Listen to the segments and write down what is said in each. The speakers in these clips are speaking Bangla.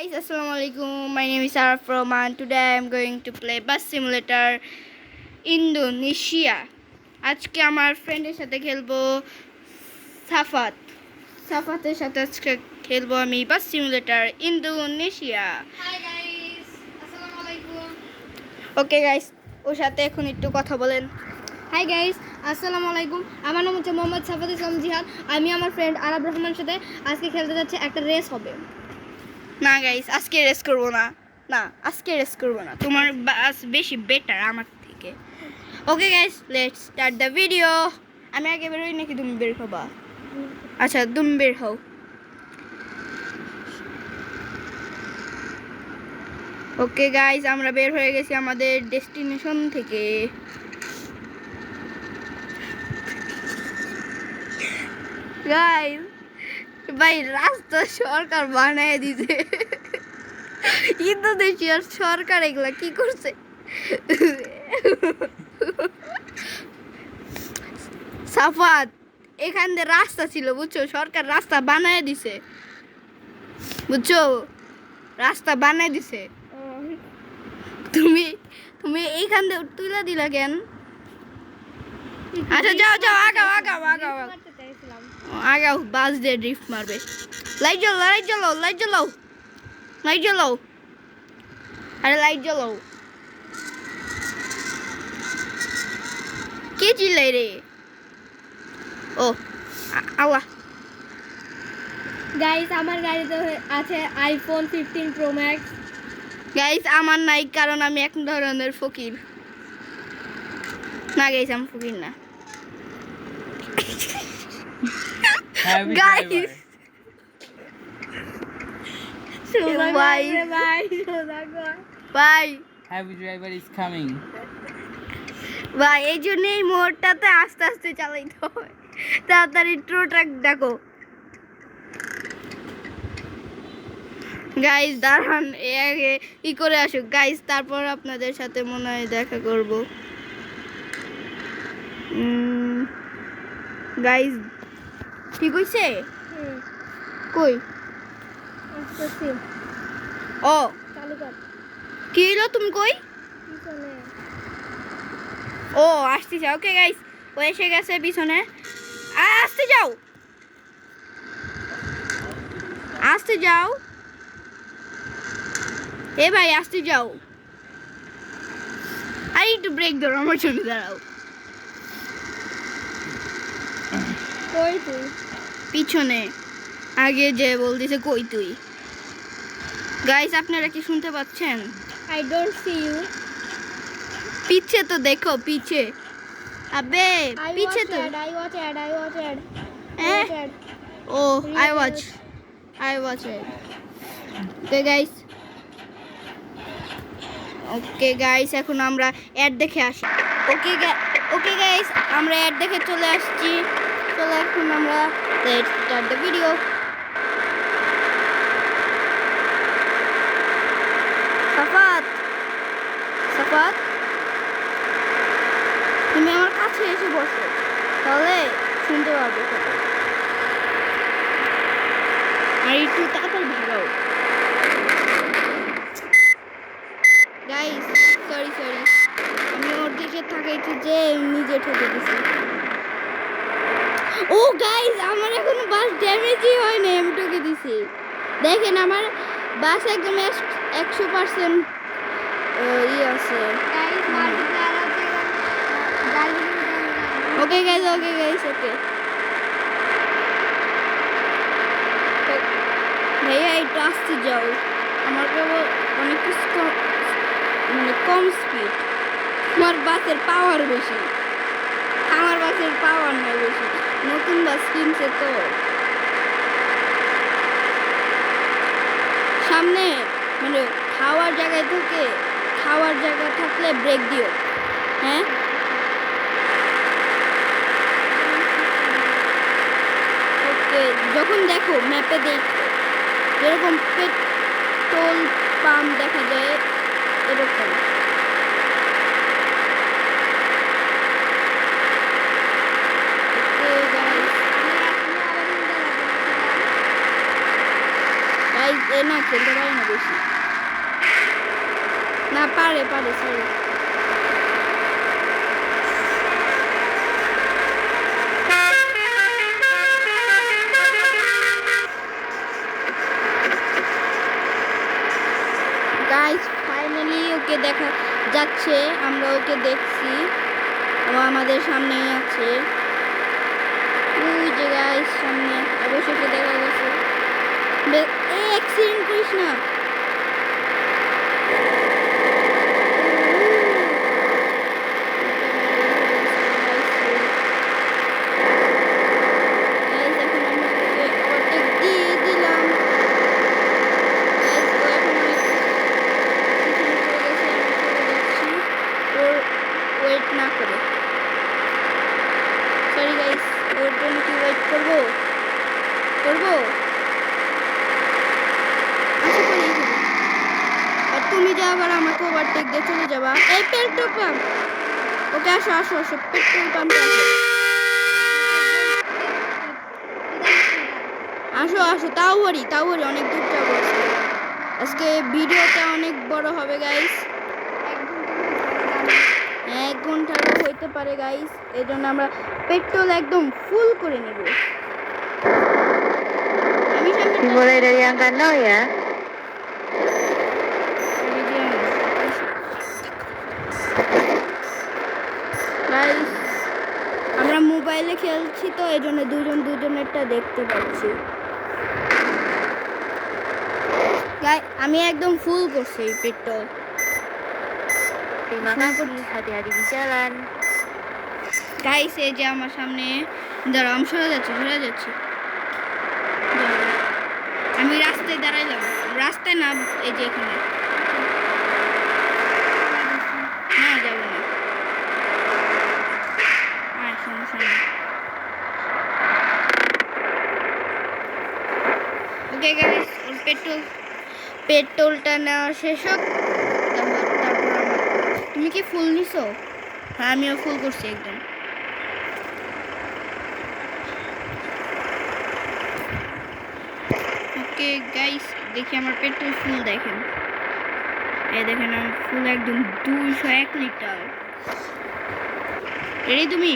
Guys, Assalamualaikum. My name is Araf Roman. Today I am going to play Bus Simulator Indonesia. আজকে আমার ফ্রেন্ডের সাথে খেলবো সাফাত। সাফাতের সাথে আজকে খেলবো আমি bus simulator Indonesia. Hi guys, Assalamualaikum. Okay guys, ওর সাথে এখন একটু কথা বলেন। Hi guys, Assalamualaikum. আমার নাম হচ্ছে মোহাম্মদ সাফাত ইসলাম জিহাদ। আমি আমার ফ্রেন্ড আরাব রহমানের সাথে আজকে খেলতে যাচ্ছি, একটা রেস হবে। না গাইস, আজকে রেস করবো না। আজকে রেস করবো না। তোমার বাস বেশি বেটার আমার থেকে। Okay guys, let's start the video. আমি আগে বেরোই নাকি তুমি বের হবা? আচ্ছা, তুমি বের হও। ওকে গাইস, আমরা বের হয়ে গেছি আমাদের ডেস্টিনেশন থেকে। গাইস ভাই, রাস্তা সরকার বানায় দিছে। ইন্দোনেশিয়ার সরকার এগুলা কি করছে? সাফাত, এখান দিয়ে রাস্তা ছিল বুঝছো, সরকার রাস্তা বানায় দিছে বুঝছো, রাস্তা বানায় দিছে। তুমি তুমি এইখান দিয়ে তুলে দিলা কেন? আচ্ছা যাও যাও, আগাও আগাও আগাও আগাও, বাস দিয়ে ড্রিফট মারবে। লাইট জ্বালাও লাইট জ্বালাও লাইট জ্বালাও লাইট জ্বালাও, আরে লাইট জ্বালাও। কে চিল্লাই রে? ও আল্লাহ। গাইস, আমার গাড়িতে আছে আইফোন 15 প্রো ম্যাক্স। গাইস আমার নাই, কারণ আমি এক ধরনের ফকির। না গাইস, আমি ফকির না। গাইস ভাই ভাই Heavy driver is coming. ভাই, এই জন্য এই মোড়টাতে আস্তে আস্তে চালাইতে হয়। তাড়াতাড়ি ট্রাক ডাকো। গাইস দাঁড়ান, ই করে আসুক গাইস, তারপর আপনাদের সাথে মনে হয় দেখা করব। গাইস ঠিক হইছে? কই? ও চালু কর। কি হলো, তুমি কই? পিছনে। ও আসতেছে। ওকে গাইস, ও এসে গেছে পিছনে। আসতে যাও আসতে যাও, এ ভাই আসতে যাও। আরে একটু ব্রেক ধরো, আমার জন্য দাঁড়াও। কই তুই? পিছনে আগে যে বলতেছে কই তুই। গাইস আপনারা কি শুনতে পাচ্ছেন? I don't see you. পিছে তো দেখো, পিছে। আবে I পিছে watch তো। ad. Eh? Oh, I watch it. Okay guys, এখন আমরা অ্যাড দেখে আসি। ওকে গাইস, আমরা অ্যাড দেখে চলে আসছি। চলো এখন আমরা লেটস স্টার্ট দ্য ভিডিও। সাফাত সাফাত, তুমি আমার কাছে এসে বসো, তাহলে শুনতে পারবে কথা। আর একটু তাড়াতাড়ি ভাগাও। গাইস সরি, আমি ওর দিকে তাকাইছি যে নিজে ঠকে দিছি। ও গাইস, আমার এখনো বাস ড্যামেজই হয়নি, আমি ঠকে দিছি। দেখেন আমার বাস একদম 100% আছে। Guys, multiplayer আছে। Okay guys okay. ভাইয়া একটু আসতে যাও, আমার কেবল অনেক মানে কম স্পিড। তোমার বাসের পাওয়ার বেশি, আমার বাসের পাওয়ার নয় বেশি। নতুন বাস কিনছে তো। সামনে মানে খাওয়ার জায়গা থাকলে ব্রেক দিও, হ্যাঁ? ওকে, যখন দেখো ম্যাপে দেখো যেরকম পেট্রোল পাম্প দেখা যায় এরকম। না খেলতে পারে না বেশি। না পারে সরি। গাইস ফাইনালি ওকে দেখা যাচ্ছে, আমরা ওকে দেখছি, ও আমাদের সামনেই আছে। ওই যে গাইস সামনে অবশ্যই দেখা গেছে। অ্যাক্সিডেন্ট করিস না। Guys, এখন আমরা ওকে overtake দিয়ে দিলাম। Guys, ও এখন অনেক পিছনে পড়ে গেছে, আমি চলে যাচ্ছি ওর ওয়েট না করে। সরি গাইস, ওর জন্য কি ওয়েট করবো? আশা করি আর তুমি যা আবার আমাকে ওভারটেক দিয়ে চলে যাবা। এই পেট্রোল পাম্প, ওকে আসো পেট্রোল পাম্পে আসো। তাও হরি অনেক দূর যাবো আজকে। ভিডিওটা অনেক বড় হবে গাইস, 1 ঘন্টারও হইতে পারে গাইস। এই জন্য আমরা পেট্রোল একদম ফুল করে নেব। আমি সামনে Simulator yang kano ya? Guys আমরা মোবাইলে খেলছি তো এই জন্য দুজনেরটা দেখতে পাচ্ছি। আমি একদম ফুল করছি petrol. Terima kasih, hati-hati di jalan. Guys এই যে আমার সামনে দাঁড়াও, আমি সরে যাচ্ছি। আমি রাস্তায় দাঁড়াইলাম, রাস্তায় না, এই যে এখানে। না যাব না, সমস্যা নেই। ওকে গাইস, ওর পেট্রোলটা নেওয়া শেষ হোক, তারপর তুমি কি ফুল নিছো? হ্যাঁ আমিও ফুল করছি একদম। ওকে গাইস, দেখি আমার পেট্রোল ফুল দেখেন। এই দেখেন আমার ফুল একদম 201 লিটার। রেডি তুমি?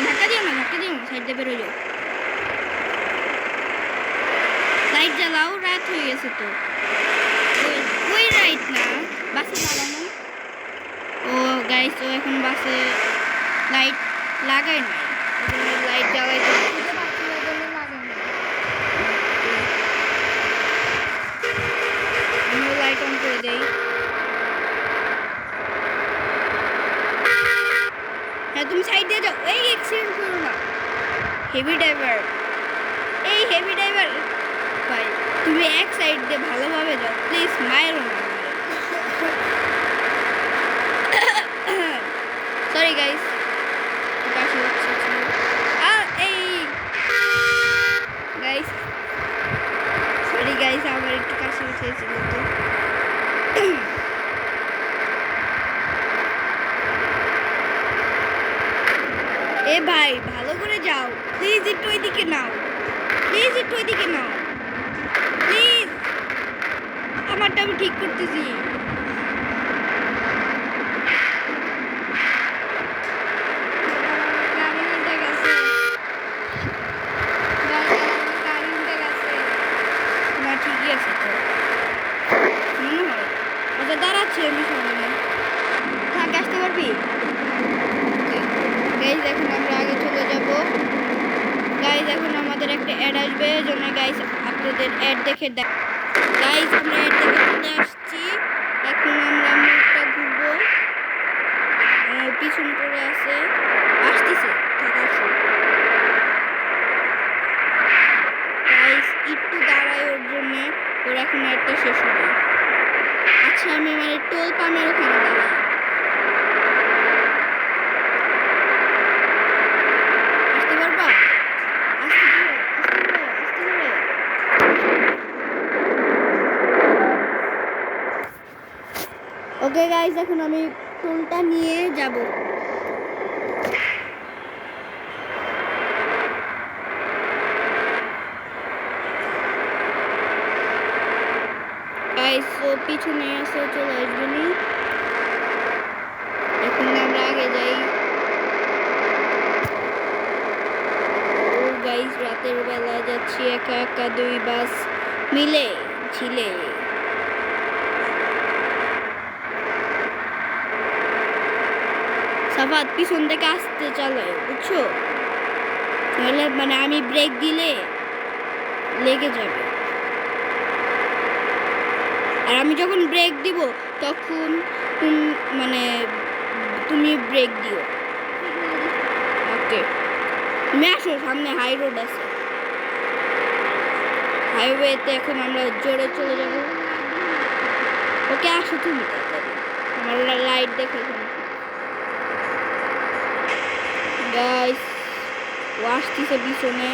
ধাক্কা দিও না, সাইড দিয়ে বেরো যাও। লাইট জ্বালাও, রাত হয়ে গেছে তো। ওই রাইট না, বাসে জ্বালানো। ও গাইস, ও এখন বাসে লাইট লাগাই না, লাইট জ্বালাই। আমি লাইট অন করে দেই। হ্যাঁ তুমি সাইড দিয়ে যাও, এই অ্যাক্সিডেন্ট করো না। হেভি ড্রাইভার ভাই, তুমি এক সাইড দিয়ে ভালোভাবে যাও প্লিজ, মায়েরও না। সরি গাইস, কাশি হচ্ছে। এই গাইস সরি গাইস, আমার একটু কাশি হয়েছিল তো। এ ভাই ভালো করে যাও প্লিজ, একটু ওইদিকে নাও প্লিজ। আমারটা আমি ঠিক করতেছি। ঠিকই আছে তো মনে হয়। আচ্ছা দাঁড়াচ্ছে, আমি সামনে থাক, আসতে পারবি? গাইজ এখন আমরা আগে চলে যাব। গাইজ এখন আমাদের একটা অ্যাড আসবে, জন্য গাইজ আপনাদের অ্যাড দেখে গাইজ আমরা অ্যাড দেখে চলে আসছি। এখন আমরা মুখটা ঘুরবো, পিছন করে আসতেছে গাইজ একটু দাঁড়াই ওর জন্য, ওর এখন অ্যাডটা শেষ হবে। আচ্ছা আমি মানে টোল পাম্পের ওখানে দাঁড়াই। আসতে পারবা? আসতে পারে। ওকে গাইজ এখন আমি টোলটা নিয়ে যাব। গাইস ও পিছনে এসে চলে আসবে নি। এখন আমরা আগে যাই। ও গাইস রাতের বেলা যাচ্ছি একা একা 2 বাস মিলে ঝিলে। সাফাত পিছন থেকে আসতে চালায় বুঝছো, নাহলে মানে আমি ব্রেক দিলে লেগে যাবে। আর আমি যখন ব্রেক দিব তখন মানে তুমি ব্রেক দিও। ওকে তুমি আসো, সামনে হাই রোড আছে, হাইওয়েতে এখন আমরা জোরে চলে যাব। ওকে আসো তুমি তাড়াতাড়ি, আমার লাইট দেখো। গাইস ও আসতেছে পিছনে।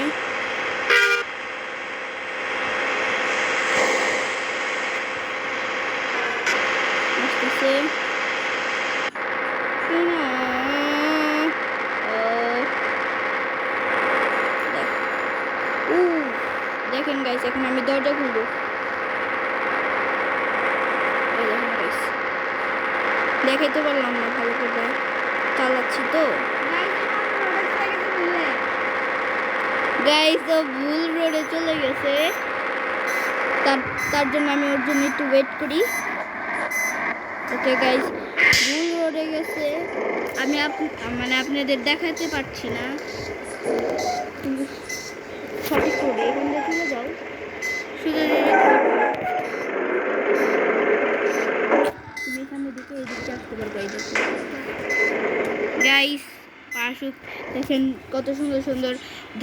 আসতেছে দেখেন গাইস, এখন আমি দরজা খুলবো। দেখাইতে পারলাম না ভালো করে, চালাচ্ছি তো। গাইস ও ভুল রোডে চলে গেছে, তার জন্য আমি ওর জন্য একটু ওয়েট করি। ওকে গাইস ভুল রোডে গেছে, আমি মানে আপনাদের দেখাতে পারছি না, কিন্তু সঠিক রোডে। এখান থেকে চলে যাও সোজা। তুমি এখানে দিকে এদিকে আসতে পারবে। এই দেখো গাইস পাশে দেখেন কত সুন্দর সুন্দর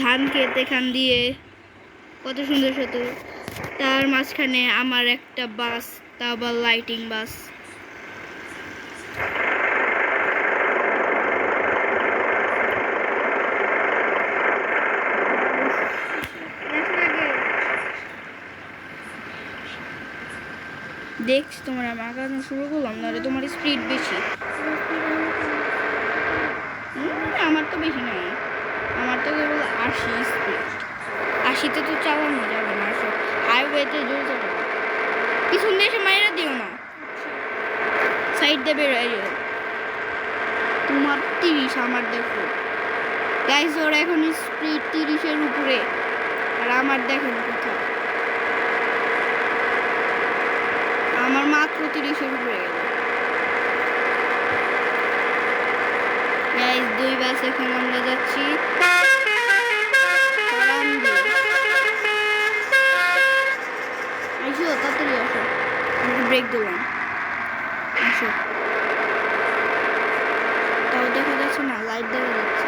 ধান ক্ষেত, এখান দিয়ে কত সুন্দর সুন্দর। তার মাঝখানে আমার একটা বাস, তা আবার লাইটিং বাস। দেখছি তোমার আগানো শুরু করলাম, নাহলে তোমার স্পিড বেশি। আমার তো বেশি নয়, আমার তো কেবল 80 স্পিড। 80-তে তো চালানো যাবে না, সব হাইওয়েতে জোরে চালাবো। পিছন দিয়ে এসে মাইরা দিও না, সাইড দিয়ে বেরোয় যাও। তোমার 30, আমার দেখো গাইস ওর এখন স্পিড 30-এর উপরে, আর আমার দেখেন কোথাও, আমার মাত্র 30-এর উপরে গেল। গাইস 2 বাস এখন আমরা যাচ্ছি। আসো তাড়াতাড়ি আসো, আমি ব্রেক দিলাম। আসো, তাও দেখা যাচ্ছে না, লাইট দেখা যাচ্ছে।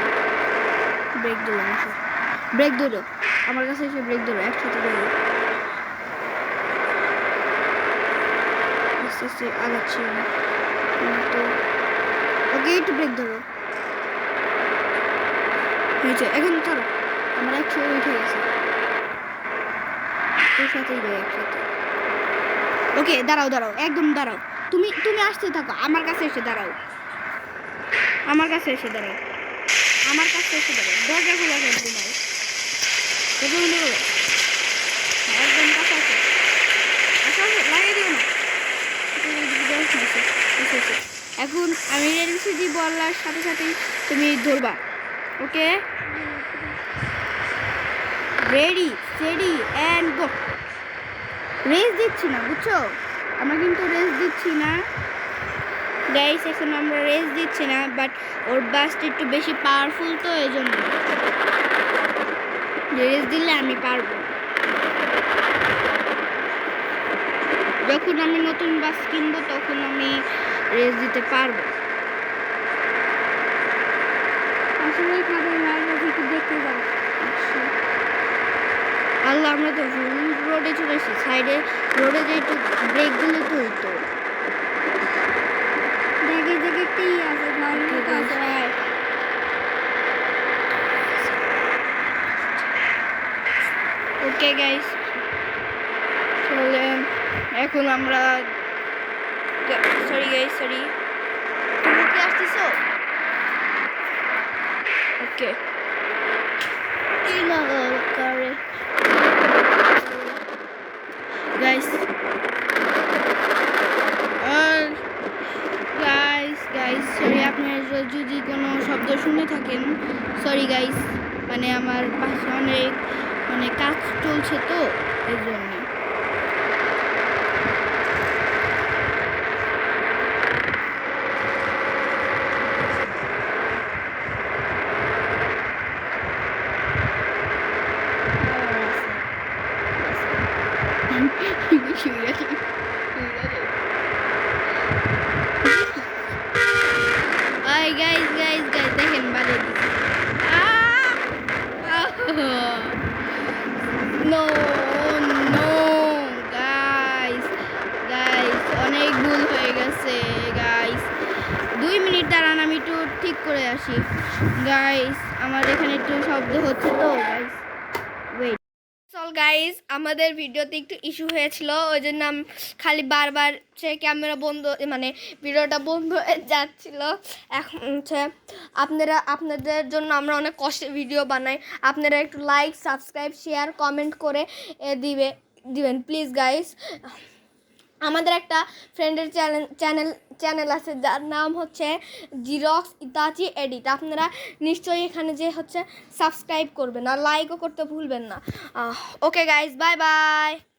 ব্রেক দিলাম, আসো ব্রেক ধরো, আমার কাছে এসে ব্রেক ধরো, একসাথে ধরো। আস্তে আস্তে আগাচ্ছি আমি তো। ওকে একটু ব্রেক ধরো, হয়েছে। এখন চলো, আমার 100 উঠে গেছে, তোর সাথেই যাই একসাথে। ওকে দাঁড়াও দাঁড়াও, একদম দাঁড়াও। তুমি আসতে থাকো, আমার কাছে এসে দাঁড়াও, আমার কাছে এসে দাঁড়াও, আমার কাছে এসে দাঁড়াও। দরজা খোলা করে তোমার, একদম কাছে আসো, আসো আসো, লাগিয়ে দিও না। এখন আমি রেডি বলার সাথে সাথেই তুমি ধরবা। Okay ready steady and go. Race দিচ্ছি না বুঝছো, আমরা কিন্তু রেস দিচ্ছি না গাইস, এখন আমরা রেস দিচ্ছি না, বাট ওর বাসটা একটু বেশি পাওয়ারফুল তো এই জন্য রেস দিলে আমি পারবো। যখন আমি নতুন বাস কিনবো তখন আমি রেস দিতে পারবো। আসলে খাবার একটু দেখতে যাও। আল্লাহ, আমরা তো ফুল রোডে চলে এসেছি, সাইডে রোডে যে একটু ব্রেক দিলে তো হইতো। দেখে দেখে একটি আছে ঘরের মতো আছে। ওকে গাইস চলে, এখন আমরা সরি গাইস সরি, তুমি কি আসতেছো? ওকে গাইস আমার পাশে অনেক মানে কাজ চলছে তো এই জন্য। গাইস দেখেন বাজে নো নো গাইস অনেক ভুল হয়ে গেছে গাইস। 2 মিনিট দাঁড়ান, আমি একটু ঠিক করে আসি গাইস। আমার এখানে একটু শব্দ হচ্ছে তো গাইস, ওয়েট। গাইস আমাদের ভিডিওতে একটু ইস্যু হয়েছিল, ওই জন্য খালি বারবার সে ক্যামেরা বন্ধ মানে ভিডিওটা বন্ধ হয়ে যাচ্ছিল। এখন হচ্ছে আপনাদের জন্য আমরা অনেক কষ্টে ভিডিও বানাই, আপনারা একটু লাইক সাবস্ক্রাইব শেয়ার কমেন্ট করে দিবেন প্লিজ গাইস। আমাদের একটা ফ্রেন্ডের চ্যানেল আছে যার নাম হচ্ছে জিরক্স ইতাচি এডিট। আপনারা নিশ্চয়ই এখানে যে হচ্ছে সাবস্ক্রাইব করবেন আর লাইকও করতে ভুলবেন না। Okay guys, bye bye.